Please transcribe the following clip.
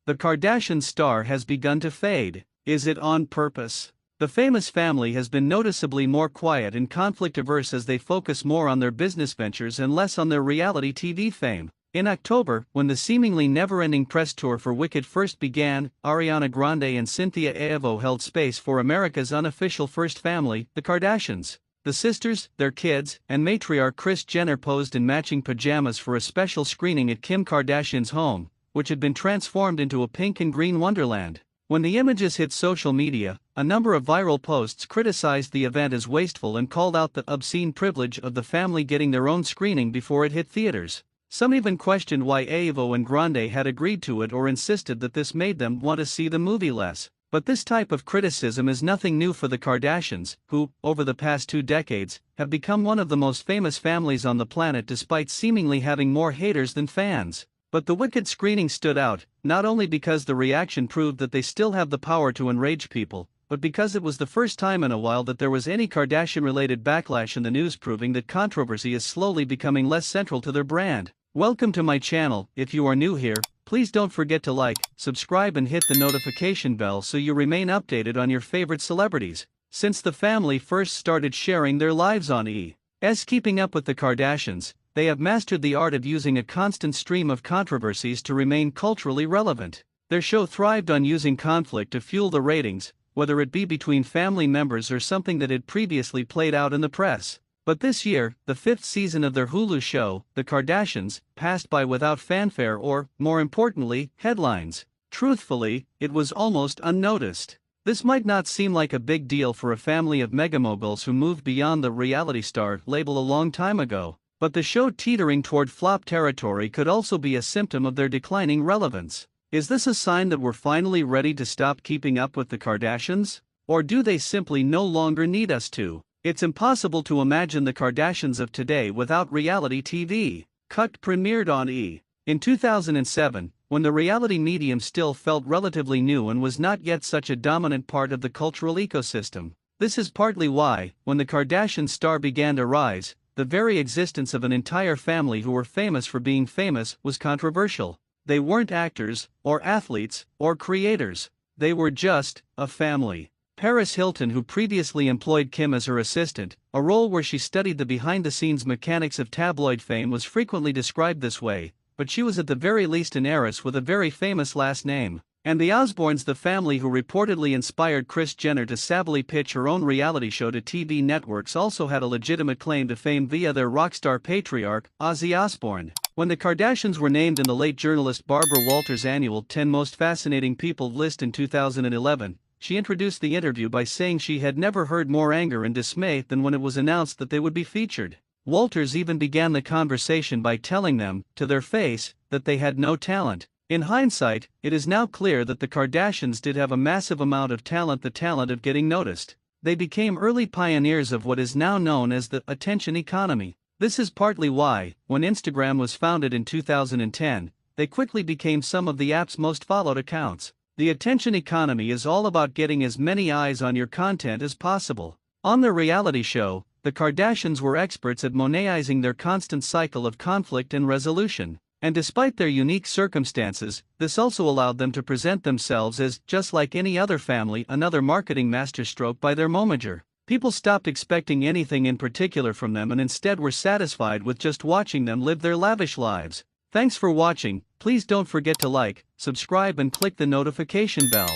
The Kardashian star has begun to fade. Is it on purpose? The famous family has been noticeably more quiet and conflict-averse as they focus more on their business ventures and less on their reality TV fame. In October, when the seemingly never-ending press tour for Wicked first began, Ariana Grande and Cynthia Erivo held space for America's unofficial first family, the Kardashians. The sisters, their kids, and matriarch Kris Jenner posed in matching pajamas for a special screening at Kim Kardashian's home, which had been transformed into a pink and green wonderland. When the images hit social media, a number of viral posts criticized the event as wasteful and called out the obscene privilege of the family getting their own screening before it hit theaters. Some even questioned why Erivo and Grande had agreed to it or insisted that this made them want to see the movie less. But this type of criticism is nothing new for the Kardashians, who, over the past 2 decades, have become one of the most famous families on the planet despite seemingly having more haters than fans. But the Wicked screening stood out, not only because the reaction proved that they still have the power to enrage people, but because it was the first time in a while that there was any Kardashian-related backlash in the news, proving that controversy is slowly becoming less central to their brand. Welcome to my channel. If you are new here, please don't forget to like, subscribe and hit the notification bell so you remain updated on your favorite celebrities. Since the family first started sharing their lives on E!'s Keeping Up with the Kardashians, they have mastered the art of using a constant stream of controversies to remain culturally relevant. Their show thrived on using conflict to fuel the ratings, whether it be between family members or something that had previously played out in the press. But this year, the 5th season of their Hulu show, The Kardashians, passed by without fanfare or, more importantly, headlines. Truthfully, it was almost unnoticed. This might not seem like a big deal for a family of mega-moguls who moved beyond the reality star label a long time ago, but the show teetering toward flop territory could also be a symptom of their declining relevance. Is this a sign that we're finally ready to stop keeping up with the Kardashians? Or do they simply no longer need us to? It's impossible to imagine the Kardashians of today without reality TV. Cut premiered on E! In 2007, when the reality medium still felt relatively new and was not yet such a dominant part of the cultural ecosystem. This is partly why, when the Kardashian star began to rise, the very existence of an entire family who were famous for being famous was controversial. They weren't actors, or athletes, or creators. They were just a family. Paris Hilton, who previously employed Kim as her assistant, a role where she studied the behind-the-scenes mechanics of tabloid fame, was frequently described this way, but she was at the very least an heiress with a very famous last name. And the Osbournes, the family who reportedly inspired Kris Jenner to savvily pitch her own reality show to TV networks, also had a legitimate claim to fame via their rockstar patriarch, Ozzy Osbourne. When the Kardashians were named in the late journalist Barbara Walters' annual 10 Most Fascinating People list in 2011, she introduced the interview by saying she had never heard more anger and dismay than when it was announced that they would be featured. Walters even began the conversation by telling them, to their face, that they had no talent. In hindsight, it is now clear that the Kardashians did have a massive amount of talent, the talent of getting noticed. They became early pioneers of what is now known as the attention economy. This is partly why, when Instagram was founded in 2010, they quickly became some of the app's most followed accounts. The attention economy is all about getting as many eyes on your content as possible. On their reality show, the Kardashians were experts at monetizing their constant cycle of conflict and resolution. And despite their unique circumstances, this also allowed them to present themselves as, just like any other family, another marketing masterstroke by their momager. People stopped expecting anything in particular from them and instead were satisfied with just watching them live their lavish lives. Thanks for watching. Please don't forget to like, subscribe and click the notification bell.